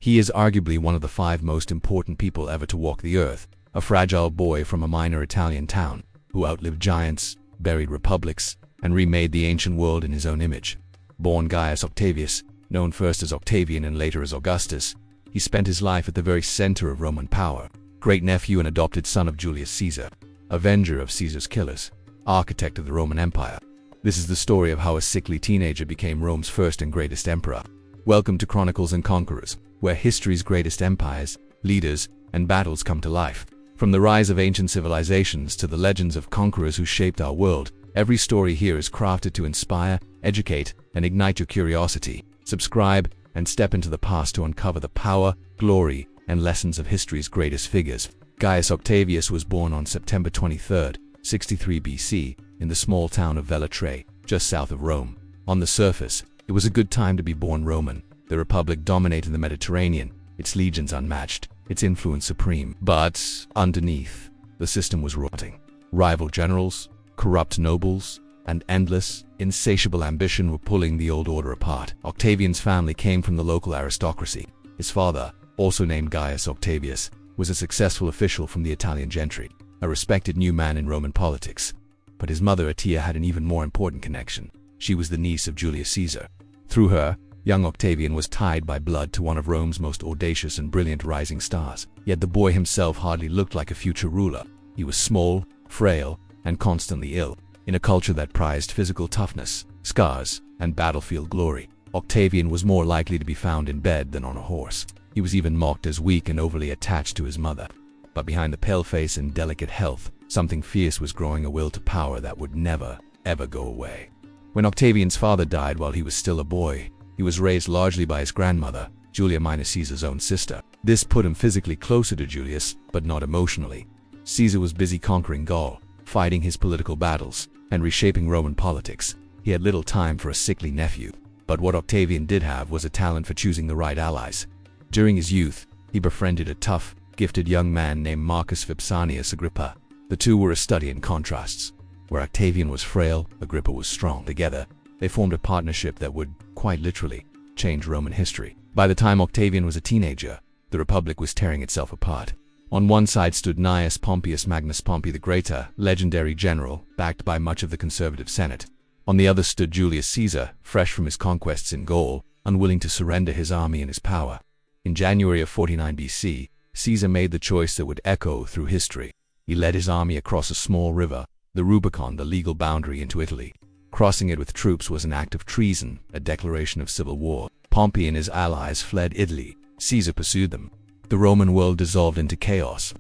He is arguably one of the 5 most important people ever to walk the earth, a fragile boy from a minor Italian town, who outlived giants, buried republics, and remade the ancient world in his own image. Born Gaius Octavius, known first as Octavian and later as Augustus, he spent his life at the very center of Roman power, great-nephew and adopted son of Julius Caesar, avenger of Caesar's killers, architect of the Roman Empire. This is the story of how a sickly teenager became Rome's first and greatest emperor. Welcome to Chronicles and Conquerors, where history's greatest empires, leaders, and battles come to life. From the rise of ancient civilizations to the legends of conquerors who shaped our world, every story here is crafted to inspire, educate, and ignite your curiosity. Subscribe and step into the past to uncover the power, glory, and lessons of history's greatest figures. Gaius Octavius was born on September 23, 63 BC, in the small town of Velletri, just south of Rome. On the surface, it was a good time to be born Roman. The Republic dominated the Mediterranean, its legions unmatched, its influence supreme. But underneath, the system was rotting. Rival generals, corrupt nobles, and endless, insatiable ambition were pulling the old order apart. Octavian's family came from the local aristocracy. His father, also named Gaius Octavius, was a successful official from the Italian gentry, a respected new man in Roman politics. But his mother Actium had an even more important connection. She was the niece of Julius Caesar. Through her, young Octavian was tied by blood to one of Rome's most audacious and brilliant rising stars. Yet the boy himself hardly looked like a future ruler. He was small, frail, and constantly ill. In a culture that prized physical toughness, scars, and battlefield glory, Octavian was more likely to be found in bed than on a horse. He was even mocked as weak and overly attached to his mother. But behind the pale face and delicate health, something fierce was growing, a will to power that would never, ever go away. When Octavian's father died while he was still a boy, he was raised largely by his grandmother, Julia minor Caesar's own sister. This put him physically closer to Julius, but not emotionally. Caesar was busy conquering Gaul, fighting his political battles, and reshaping Roman politics. He had little time for a sickly nephew. But what Octavian did have was a talent for choosing the right allies. During his youth, he befriended a tough, gifted young man named Marcus Vipsanius Agrippa. The two were a study in contrasts. Where Octavian was frail, Agrippa was strong. Together, they formed a partnership that would, quite literally, change Roman history. By the time Octavian was a teenager, the Republic was tearing itself apart. On one side stood Gnaeus Pompeius Magnus Pompey the Greater, legendary general, backed by much of the conservative Senate. On the other stood Julius Caesar, fresh from his conquests in Gaul, unwilling to surrender his army and his power. In January of 49 BC, Caesar made the choice that would echo through history. He led his army across a small river, the Rubicon, the legal boundary, into Italy. Crossing it with troops was an act of treason, a declaration of civil war. Pompey and his allies fled Italy. Caesar pursued them. The Roman world dissolved into chaos.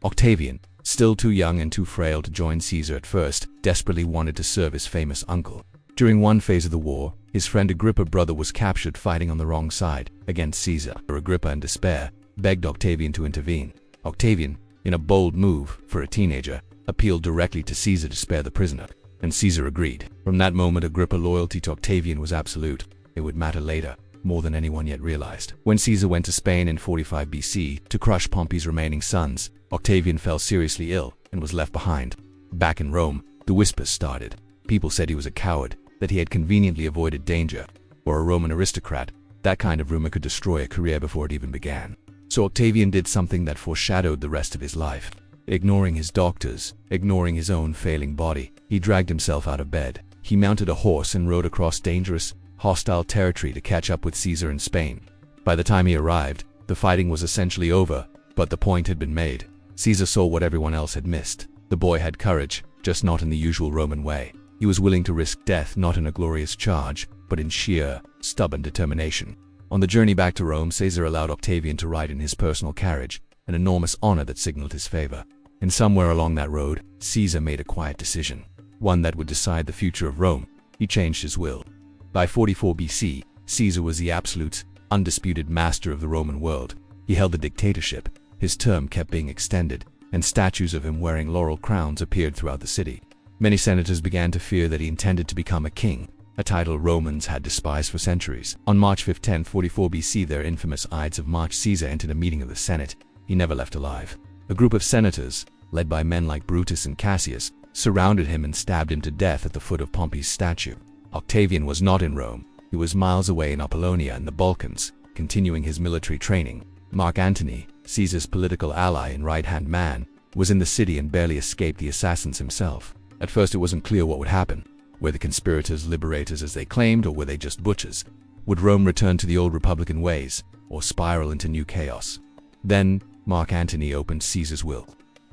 Octavian, still too young and too frail to join Caesar at first, desperately wanted to serve his famous uncle. During one phase of the war, his friend Agrippa's brother was captured fighting on the wrong side, against Caesar. Agrippa, in despair, begged Octavian to intervene. Octavian, in a bold move for a teenager, appealed directly to Caesar to spare the prisoner, and Caesar agreed. From that moment, Agrippa's loyalty to Octavian was absolute. It would matter later, more than anyone yet realized. When Caesar went to Spain in 45 BC to crush Pompey's remaining sons, Octavian fell seriously ill and was left behind. Back in Rome, the whispers started. People said he was a coward, that he had conveniently avoided danger, or a Roman aristocrat. That kind of rumor could destroy a career before it even began. So Octavian did something that foreshadowed the rest of his life. Ignoring his doctors, ignoring his own failing body, he dragged himself out of bed. He mounted a horse and rode across dangerous, hostile territory to catch up with Caesar in Spain. By the time he arrived, the fighting was essentially over, but the point had been made. Caesar saw what everyone else had missed. The boy had courage, just not in the usual Roman way. He was willing to risk death not in a glorious charge, but in sheer, stubborn determination. On the journey back to Rome, Caesar allowed Octavian to ride in his personal carriage, an enormous honor that signaled his favor. And somewhere along that road, Caesar made a quiet decision, one that would decide the future of Rome. He changed his will. By 44 BC, Caesar was the absolute, undisputed master of the Roman world. He held the dictatorship. His term kept being extended, and statues of him wearing laurel crowns appeared throughout the city. Many senators began to fear that he intended to become a king, a title Romans had despised for centuries. On March 15, 44 BC, their infamous Ides of March, Caesar entered a meeting of the Senate. He never left alive. A group of senators, led by men like Brutus and Cassius, surrounded him and stabbed him to death at the foot of Pompey's statue. Octavian was not in Rome. He was miles away in Apollonia in the Balkans, continuing his military training. Mark Antony, Caesar's political ally and right-hand man, was in the city and barely escaped the assassins himself. At first it wasn't clear what would happen. Were the conspirators liberators as they claimed, or were they just butchers? Would Rome return to the old republican ways, or spiral into new chaos? Then, Mark Antony opened Caesar's will.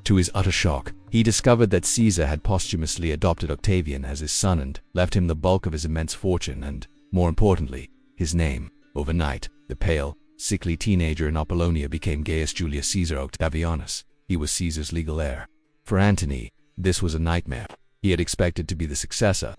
To his utter shock, he discovered that Caesar had posthumously adopted Octavian as his son and left him the bulk of his immense fortune and, more importantly, his name. Overnight, the pale, sickly teenager in Apollonia became Gaius Julius Caesar Octavianus. He was Caesar's legal heir. For Antony, this was a nightmare. He had expected to be the successor.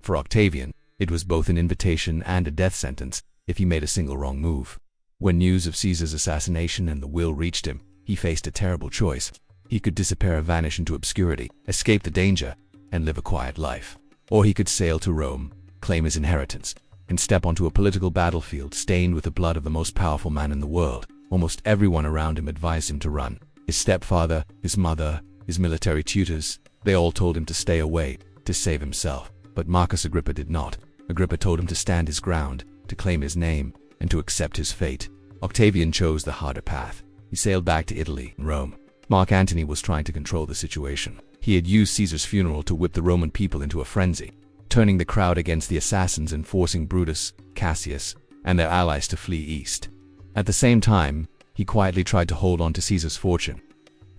For Octavian, it was both an invitation and a death sentence if he made a single wrong move. When news of Caesar's assassination and the will reached him, he faced a terrible choice. He could disappear or vanish into obscurity, escape the danger, and live a quiet life. Or he could sail to Rome, claim his inheritance, and step onto a political battlefield stained with the blood of the most powerful man in the world. Almost everyone around him advised him to run. His stepfather, his mother, his military tutors, they all told him to stay away, to save himself. But Marcus Agrippa did not. Agrippa told him to stand his ground, to claim his name, and to accept his fate. Octavian chose the harder path. He sailed back to Italy and Rome. Mark Antony was trying to control the situation. He had used Caesar's funeral to whip the Roman people into a frenzy, turning the crowd against the assassins and forcing Brutus, Cassius, and their allies to flee east. At the same time, he quietly tried to hold on to Caesar's fortune,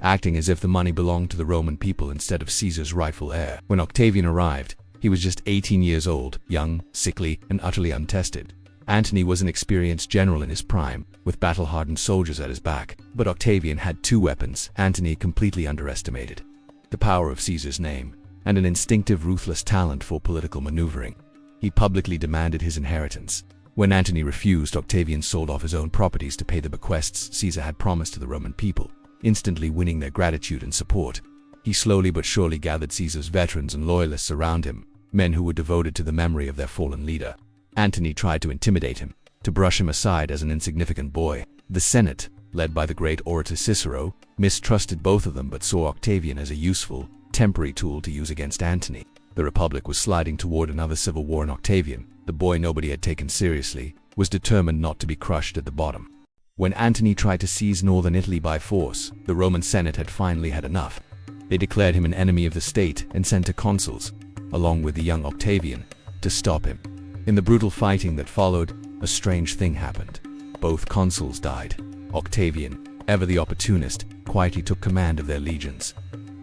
acting as if the money belonged to the Roman people instead of Caesar's rightful heir. When Octavian arrived, he was just 18 years old, young, sickly, and utterly untested. Antony was an experienced general in his prime, with battle-hardened soldiers at his back. But Octavian had two weapons Antony completely underestimated: the power of Caesar's name, and an instinctive ruthless talent for political maneuvering. He publicly demanded his inheritance. When Antony refused, Octavian sold off his own properties to pay the bequests Caesar had promised to the Roman people, instantly winning their gratitude and support. He slowly but surely gathered Caesar's veterans and loyalists around him, men who were devoted to the memory of their fallen leader. Antony tried to intimidate him, to brush him aside as an insignificant boy. The Senate, led by the great orator Cicero, mistrusted both of them but saw Octavian as a useful, temporary tool to use against Antony. The Republic was sliding toward another civil war, and Octavian, the boy nobody had taken seriously, was determined not to be crushed at the bottom. When Antony tried to seize northern Italy by force, the Roman Senate had finally had enough. They declared him an enemy of the state and sent a consuls, along with the young Octavian, to stop him. In the brutal fighting that followed, a strange thing happened. Both consuls died. Octavian, ever the opportunist, quietly took command of their legions.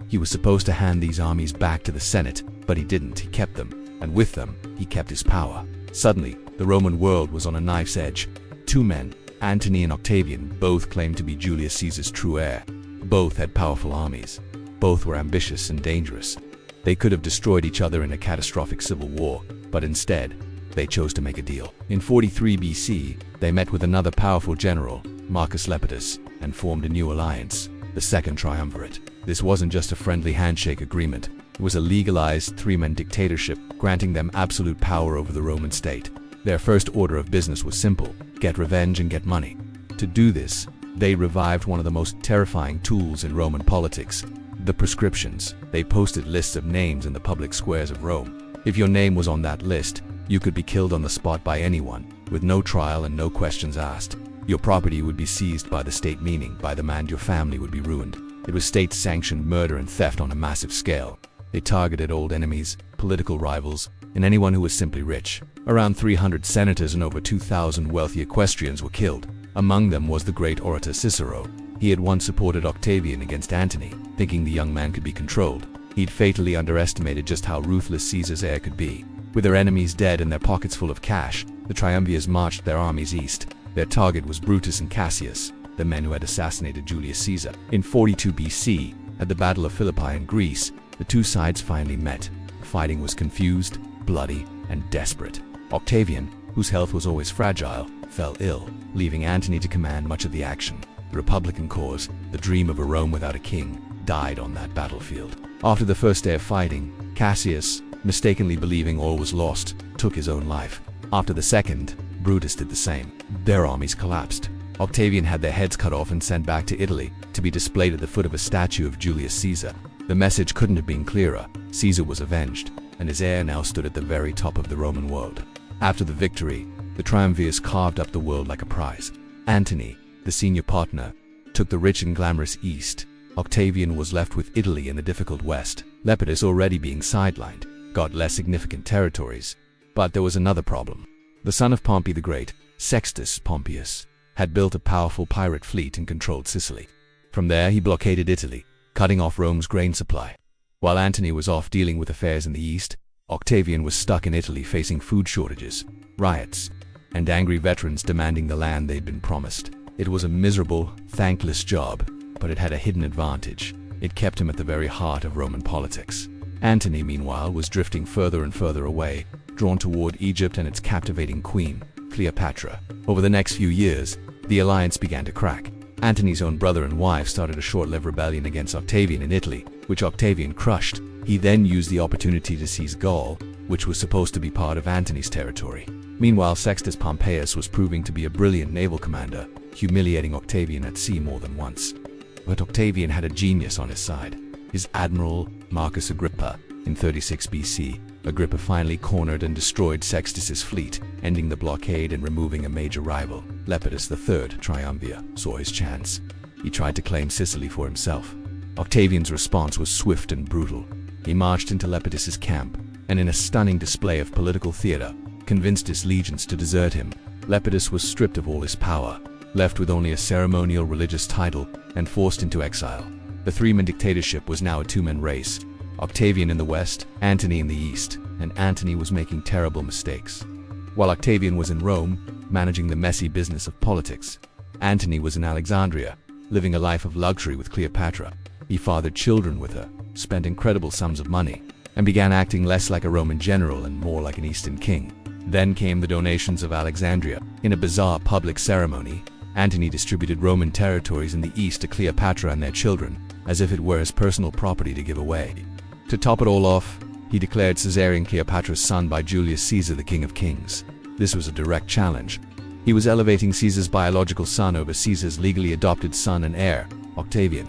He was supposed to hand these armies back to the Senate, but he didn't. He kept them, and with them, he kept his power. Suddenly, the Roman world was on a knife's edge. Two men, Antony and Octavian, both claimed to be Julius Caesar's true heir. Both had powerful armies. Both were ambitious and dangerous. They could have destroyed each other in a catastrophic civil war, but instead, they chose to make a deal. In 43 BC, they met with another powerful general, Marcus Lepidus, and formed a new alliance, the Second Triumvirate. This wasn't just a friendly handshake agreement. It was a legalized three-man dictatorship, granting them absolute power over the Roman state. Their first order of business was simple: get revenge and get money. To do this, they revived one of the most terrifying tools in Roman politics: the proscriptions. They posted lists of names in the public squares of Rome. If your name was on that list, you could be killed on the spot by anyone, with no trial and no questions asked. Your property would be seized by the state, meaning by the man your family would be ruined. It was state-sanctioned murder and theft on a massive scale. They targeted old enemies, political rivals, and anyone who was simply rich. Around 300 senators and over 2,000 wealthy equestrians were killed. Among them was the great orator Cicero. He had once supported Octavian against Antony, thinking the young man could be controlled. He'd fatally underestimated just how ruthless Caesar's heir could be. With their enemies dead and their pockets full of cash, the triumvirs marched their armies east. Their target was Brutus and Cassius, the men who had assassinated Julius Caesar. In 42 BC, at the Battle of Philippi in Greece, the two sides finally met. The fighting was confused, bloody, and desperate. Octavian, whose health was always fragile, fell ill, leaving Antony to command much of the action. The Republican cause, the dream of a Rome without a king, died on that battlefield. After the first day of fighting, Cassius, mistakenly believing all was lost, took his own life. After the second, Brutus did the same. Their armies collapsed. Octavian had their heads cut off and sent back to Italy to be displayed at the foot of a statue of Julius Caesar. The message couldn't have been clearer. Caesar was avenged, and his heir now stood at the very top of the Roman world. After the victory, The triumvirs carved up the world like a prize. Antony, the senior partner, took the rich and glamorous east. Octavian was left with Italy and the difficult west. Lepidus, already being sidelined, got less significant territories. But there was another problem. The son of Pompey the Great, Sextus Pompeius, had built a powerful pirate fleet and controlled Sicily. From there he blockaded Italy, cutting off Rome's grain supply. While Antony was off dealing with affairs in the east, Octavian was stuck in Italy facing food shortages, riots, and angry veterans demanding the land they'd been promised. It was a miserable, thankless job, but it had a hidden advantage. It kept him at the very heart of Roman politics. Antony, meanwhile, was drifting further and further away, drawn toward Egypt and its captivating queen, Cleopatra. Over the next few years, the alliance began to crack. Antony's own brother and wife started a short-lived rebellion against Octavian in Italy, which Octavian crushed. He then used the opportunity to seize Gaul, which was supposed to be part of Antony's territory. Meanwhile, Sextus Pompeius was proving to be a brilliant naval commander, humiliating Octavian at sea more than once. But Octavian had a genius on his side. His admiral, Marcus Agrippa, in 36 BC, Agrippa finally cornered and destroyed Sextus's fleet, ending the blockade and removing a major rival. Lepidus III, triumvir, saw his chance. He tried to claim Sicily for himself. Octavian's response was swift and brutal. He marched into Lepidus's camp, and in a stunning display of political theater, convinced his legions to desert him. Lepidus was stripped of all his power, left with only a ceremonial religious title, and forced into exile. The three-man dictatorship was now a two-man race. Octavian in the west, Antony in the east, and Antony was making terrible mistakes. While Octavian was in Rome, managing the messy business of politics, Antony was in Alexandria, living a life of luxury with Cleopatra. He fathered children with her, spent incredible sums of money, and began acting less like a Roman general and more like an Eastern king. Then came the donations of Alexandria. In a bizarre public ceremony, Antony distributed Roman territories in the east to Cleopatra and their children, as if it were his personal property to give away. To top it all off, he declared Caesarion Cleopatra's son by Julius Caesar the King of Kings. This was a direct challenge. He was elevating Caesar's biological son over Caesar's legally adopted son and heir, Octavian.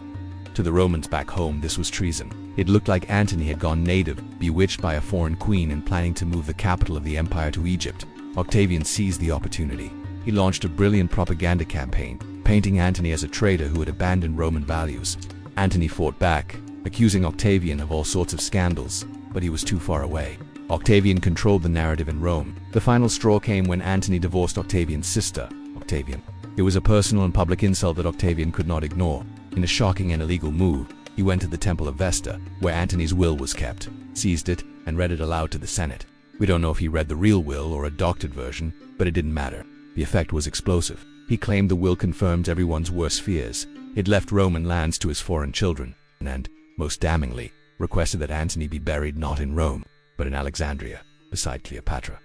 To the Romans back home, this was treason. It looked like Antony had gone native, bewitched by a foreign queen and planning to move the capital of the empire to Egypt. Octavian seized the opportunity. He launched a brilliant propaganda campaign, painting Antony as a traitor who had abandoned Roman values. Antony fought back, accusing Octavian of all sorts of scandals, but he was too far away. Octavian controlled the narrative in Rome. The final straw came when Antony divorced Octavian's sister, Octavian. It was a personal and public insult that Octavian could not ignore. In a shocking and illegal move, he went to the Temple of Vesta, where Antony's will was kept, seized it, and read it aloud to the Senate. We don't know if he read the real will or a doctored version, but it didn't matter. The effect was explosive. He claimed the will confirmed everyone's worst fears. It left Roman lands to his foreign children, and, most damningly, requested that Antony be buried not in Rome, but in Alexandria, beside Cleopatra.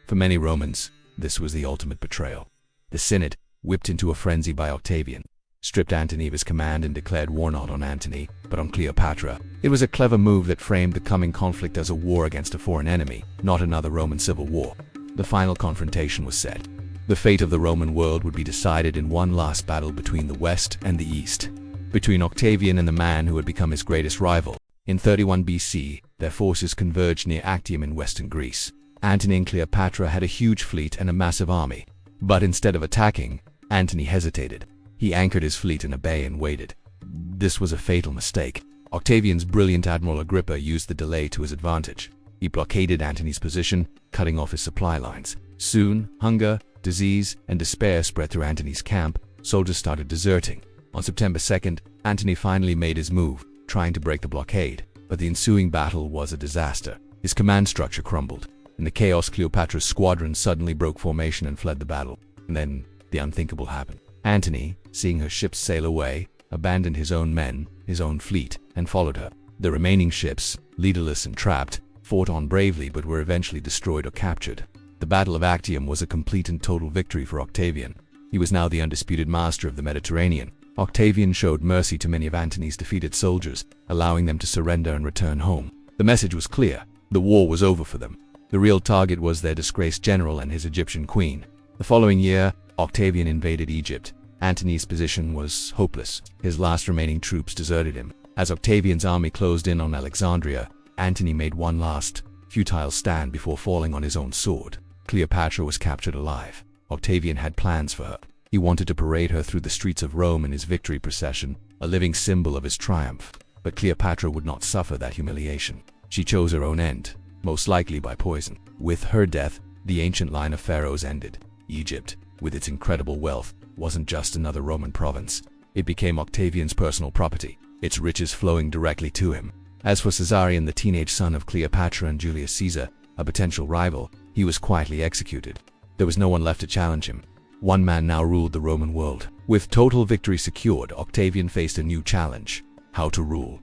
For many Romans, this was the ultimate betrayal. The Synod, whipped into a frenzy by Octavian, stripped Antony of his command and declared war not on Antony, but on Cleopatra. It was a clever move that framed the coming conflict as a war against a foreign enemy, not another Roman civil war. The final confrontation was set. The fate of the Roman world would be decided in one last battle between the West and the East, between Octavian and the man who had become his greatest rival. In 31 BC, their forces converged near Actium in western Greece. Antony and Cleopatra had a huge fleet and a massive army, but instead of attacking, Antony hesitated. He anchored his fleet in a bay and waited. This was a fatal mistake. Octavian's brilliant Admiral Agrippa used the delay to his advantage. He blockaded Antony's position, cutting off his supply lines. Soon, hunger, disease, and despair spread through Antony's camp. Soldiers started deserting. On September 2nd, Antony finally made his move, trying to break the blockade. But the ensuing battle was a disaster. His command structure crumbled. In the chaos, Cleopatra's squadron suddenly broke formation and fled the battle. And then, the unthinkable happened. Antony, seeing her ships sail away, abandoned his own men, his own fleet, and followed her. The remaining ships, leaderless and trapped, fought on bravely but were eventually destroyed or captured. The Battle of Actium was a complete and total victory for Octavian. He was now the undisputed master of the Mediterranean. Octavian showed mercy to many of Antony's defeated soldiers, allowing them to surrender and return home. The message was clear. The war was over for them. The real target was their disgraced general and his Egyptian queen. The following year, Octavian invaded Egypt. Antony's position was hopeless. His last remaining troops deserted him. As Octavian's army closed in on Alexandria, Antony made one last, futile stand before falling on his own sword. Cleopatra was captured alive. Octavian had plans for her. He wanted to parade her through the streets of Rome in his victory procession, a living symbol of his triumph. But Cleopatra would not suffer that humiliation. She chose her own end, most likely by poison. With her death, the ancient line of pharaohs ended. Egypt, with its incredible wealth, wasn't just another Roman province. It became Octavian's personal property, its riches flowing directly to him. As for Caesarion, the teenage son of Cleopatra and Julius Caesar, a potential rival, he was quietly executed. There was no one left to challenge him. One man now ruled the Roman world. With total victory secured, Octavian faced a new challenge: how to rule.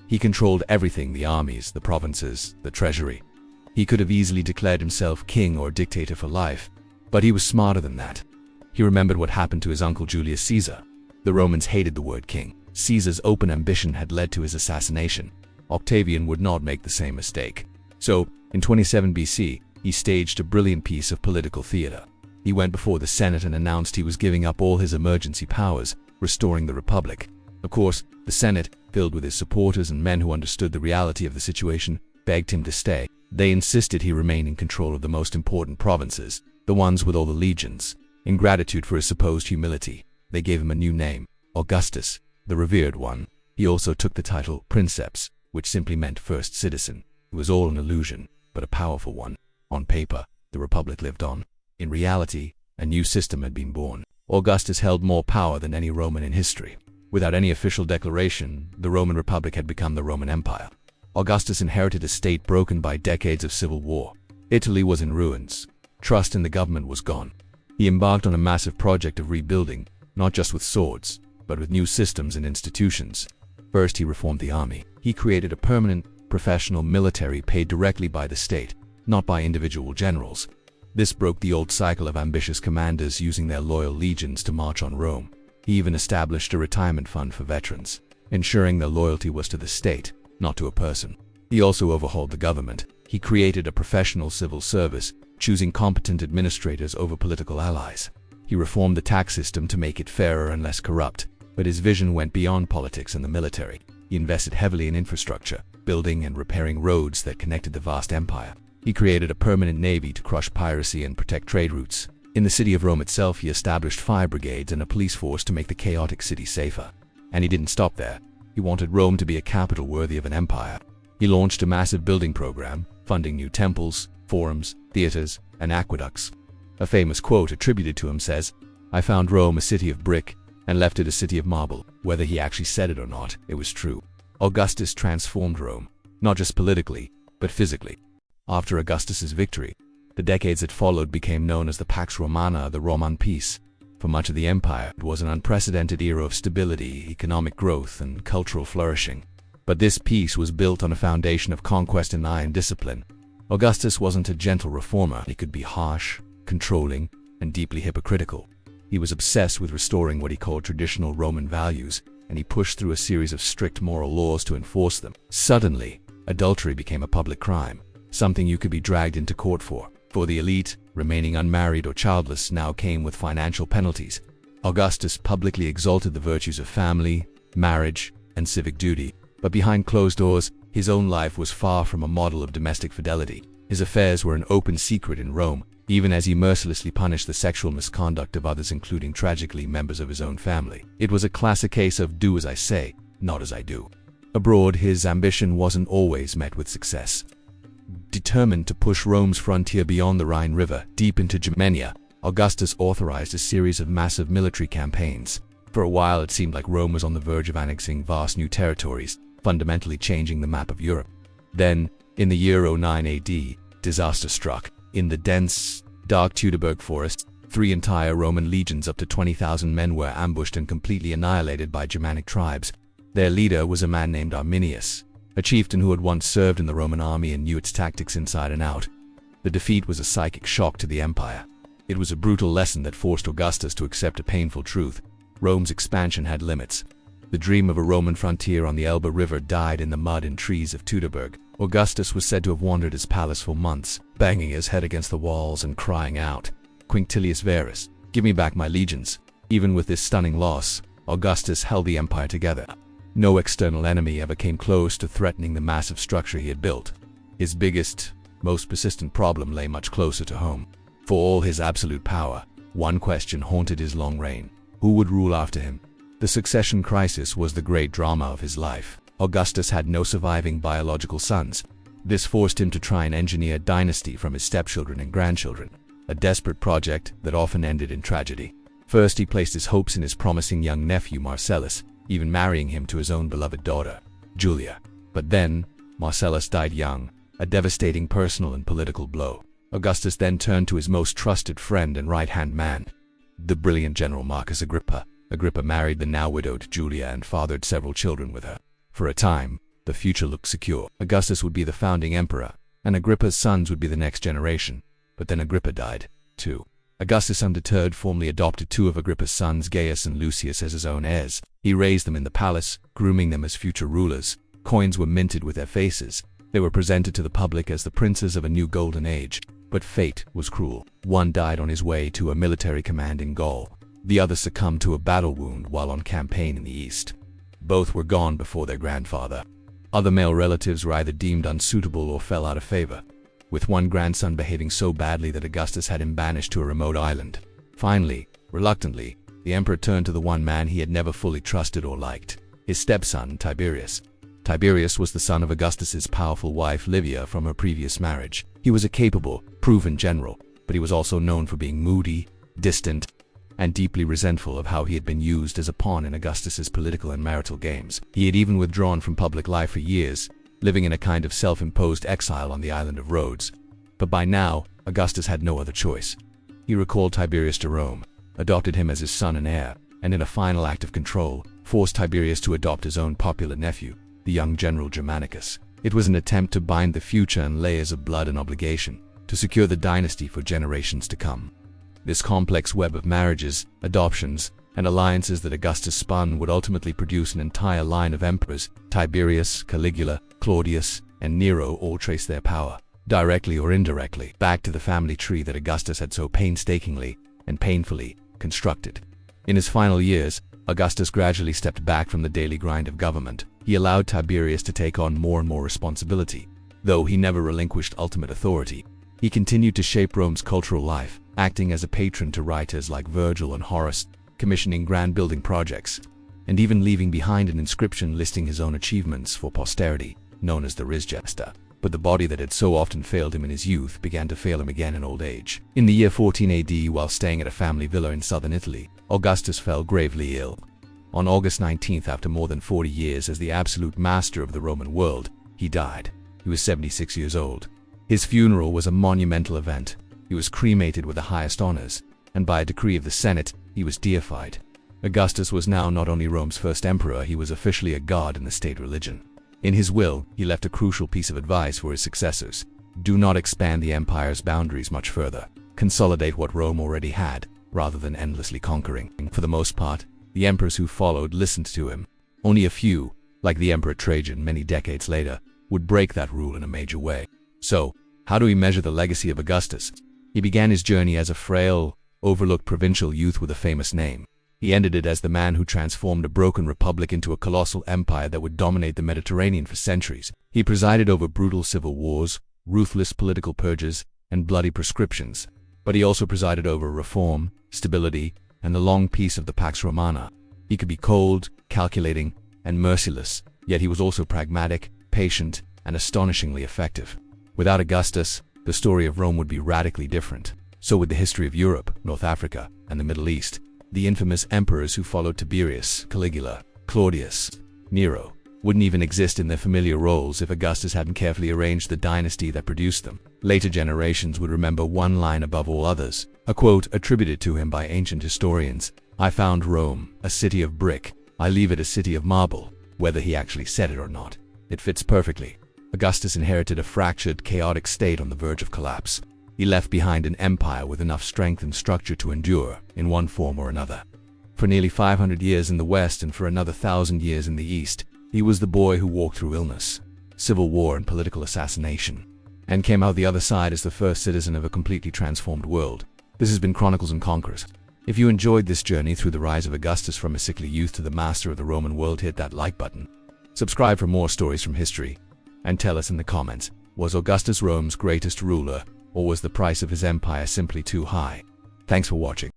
He controlled everything: the armies, the provinces, the treasury. He could have easily declared himself king or dictator for life, but he was smarter than that. He remembered what happened to his uncle Julius Caesar. The Romans hated the word king. Caesar's open ambition had led to his assassination. Octavian would not make the same mistake. So, in 27 BC, he staged a brilliant piece of political theater. He went before the Senate and announced he was giving up all his emergency powers, restoring the Republic. Of course, the Senate, filled with his supporters and men who understood the reality of the situation, begged him to stay. They insisted he remain in control of the most important provinces, the ones with all the legions. In gratitude for his supposed humility, they gave him a new name, Augustus, the revered one. He also took the title Princeps, which simply meant first citizen. It was all an illusion, but a powerful one. On paper, the Republic lived on. In reality, a new system had been born. Augustus held more power than any Roman in history. Without any official declaration, the Roman Republic had become the Roman Empire. Augustus inherited a state broken by decades of civil war. Italy was in ruins. Trust in the government was gone. He embarked on a massive project of rebuilding, not just with swords, but with new systems and institutions. First, he reformed the army. He created a permanent, professional military paid directly by the state, not by individual generals. This broke the old cycle of ambitious commanders using their loyal legions to march on Rome. He even established a retirement fund for veterans, ensuring their loyalty was to the state, not to a person. He also overhauled the government. He created a professional civil service, choosing competent administrators over political allies. He reformed the tax system to make it fairer and less corrupt, but his vision went beyond politics and the military. He invested heavily in infrastructure, building and repairing roads that connected the vast empire. He created a permanent navy to crush piracy and protect trade routes. In the city of Rome itself, he established fire brigades and a police force to make the chaotic city safer. And he didn't stop there. He wanted Rome to be a capital worthy of an empire. He launched a massive building program, funding new temples, forums, theaters, and aqueducts. A famous quote attributed to him says, "I found Rome a city of brick and left it a city of marble." Whether he actually said it or not, it was true. Augustus transformed Rome, not just politically, but physically. After Augustus's victory, the decades that followed became known as the Pax Romana, the Roman peace. For much of the empire, it was an unprecedented era of stability, economic growth, and cultural flourishing. But this peace was built on a foundation of conquest and iron discipline. Augustus wasn't a gentle reformer. He could be harsh, controlling, and deeply hypocritical. He was obsessed with restoring what he called traditional Roman values, and he pushed through a series of strict moral laws to enforce them. Suddenly, adultery became a public crime, something you could be dragged into court for. For the elite, remaining unmarried or childless now came with financial penalties. Augustus publicly exalted the virtues of family, marriage, and civic duty. But behind closed doors, his own life was far from a model of domestic fidelity. His affairs were an open secret in Rome, even as he mercilessly punished the sexual misconduct of others, including tragically members of his own family. It was a classic case of do as I say, not as I do. Abroad, his ambition wasn't always met with success. Determined to push Rome's frontier beyond the Rhine River, deep into Germania, Augustus authorized a series of massive military campaigns. For a while, it seemed like Rome was on the verge of annexing vast new territories, fundamentally changing the map of Europe. Then, in the year 09 AD, disaster struck. In the dense, dark Teutoburg forest, 3 entire Roman legions up to 20,000 men were ambushed and completely annihilated by Germanic tribes. Their leader was a man named Arminius, a chieftain who had once served in the Roman army and knew its tactics inside and out. The defeat was a psychic shock to the empire. It was a brutal lesson that forced Augustus to accept a painful truth. Rome's expansion had limits. The dream of a Roman frontier on the Elbe River died in the mud and trees of Teutoburg. Augustus was said to have wandered his palace for months, banging his head against the walls and crying out, "Quinctilius Varus, give me back my legions." Even with this stunning loss, Augustus held the empire together. No external enemy ever came close to threatening the massive structure he had built. His biggest, most persistent problem lay much closer to home. For all his absolute power, one question haunted his long reign: who would rule after him? The succession crisis was the great drama of his life. Augustus had no surviving biological sons. This forced him to try and engineer a dynasty from his stepchildren and grandchildren, a desperate project that often ended in tragedy. First, he placed his hopes in his promising young nephew Marcellus, even marrying him to his own beloved daughter, Julia. But then, Marcellus died young, a devastating personal and political blow. Augustus then turned to his most trusted friend and right-hand man, the brilliant general Marcus Agrippa. Agrippa married the now-widowed Julia and fathered several children with her. For a time, the future looked secure. Augustus would be the founding emperor, and Agrippa's sons would be the next generation. But then Agrippa died, too. Augustus, undeterred, formally adopted two of Agrippa's sons, Gaius and Lucius, as his own heirs. He raised them in the palace, grooming them as future rulers. Coins were minted with their faces. They were presented to the public as the princes of a new golden age. But fate was cruel. One died on his way to a military command in Gaul. The other succumbed to a battle wound while on campaign in the east. Both were gone before their grandfather. Other male relatives were either deemed unsuitable or fell out of favor, with one grandson behaving so badly that Augustus had him banished to a remote island. Finally, reluctantly, the emperor turned to the one man he had never fully trusted or liked: his stepson, Tiberius. Tiberius was the son of Augustus's powerful wife Livia from her previous marriage. He was a capable, proven general, but he was also known for being moody, distant, and deeply resentful of how he had been used as a pawn in Augustus's political and marital games. He had even withdrawn from public life for years, living in a kind of self-imposed exile on the island of Rhodes. But by now, Augustus had no other choice. He recalled Tiberius to Rome, adopted him as his son and heir, and in a final act of control, forced Tiberius to adopt his own popular nephew, the young general Germanicus. It was an attempt to bind the future in layers of blood and obligation, to secure the dynasty for generations to come. This complex web of marriages, adoptions, and alliances that Augustus spun would ultimately produce an entire line of emperors. Tiberius, Caligula, Claudius, and Nero all trace their power, directly or indirectly, back to the family tree that Augustus had so painstakingly and painfully constructed. In his final years, Augustus gradually stepped back from the daily grind of government. He allowed Tiberius to take on more and more responsibility. Though he never relinquished ultimate authority, he continued to shape Rome's cultural life, acting as a patron to writers like Virgil and Horace, commissioning grand building projects, and even leaving behind an inscription listing his own achievements for posterity, known as the Res Gesta. But the body that had so often failed him in his youth began to fail him again in old age. In the year 14 AD, while staying at a family villa in southern Italy, Augustus fell gravely ill. On August 19th, after more than 40 years as the absolute master of the Roman world, he died. He was 76 years old. His funeral was a monumental event. He was cremated with the highest honors, and by a decree of the Senate, he was deified. Augustus was now not only Rome's first emperor, he was officially a god in the state religion. In his will, he left a crucial piece of advice for his successors: do not expand the empire's boundaries much further. Consolidate what Rome already had, rather than endlessly conquering. For the most part, the emperors who followed listened to him. Only a few, like the Emperor Trajan many decades later, would break that rule in a major way. So, how do we measure the legacy of Augustus? He began his journey as a frail, overlooked provincial youth with a famous name. He ended it as the man who transformed a broken republic into a colossal empire that would dominate the Mediterranean for centuries. He presided over brutal civil wars, ruthless political purges, and bloody proscriptions. But he also presided over reform, stability, and the long peace of the Pax Romana. He could be cold, calculating, and merciless, yet he was also pragmatic, patient, and astonishingly effective. Without Augustus, the story of Rome would be radically different. So would the history of Europe, North Africa, and the Middle East. The infamous emperors who followed Tiberius, Caligula, Claudius, Nero, wouldn't even exist in their familiar roles if Augustus hadn't carefully arranged the dynasty that produced them. Later generations would remember one line above all others, a quote attributed to him by ancient historians: "I found Rome, a city of brick. I leave it a city of marble." Whether he actually said it or not, it fits perfectly. Augustus inherited a fractured, chaotic state on the verge of collapse. He left behind an empire with enough strength and structure to endure, in one form or another. For nearly 500 years in the West and for another 1,000 years in the East, he was the boy who walked through illness, civil war, and political assassination, and came out the other side as the first citizen of a completely transformed world. This has been Chronicles and Conquerors. If you enjoyed this journey through the rise of Augustus from a sickly youth to the master of the Roman world, hit that like button. Subscribe for more stories from history, and tell us in the comments, was Augustus Rome's greatest ruler, or was the price of his empire simply too high? Thanks for watching.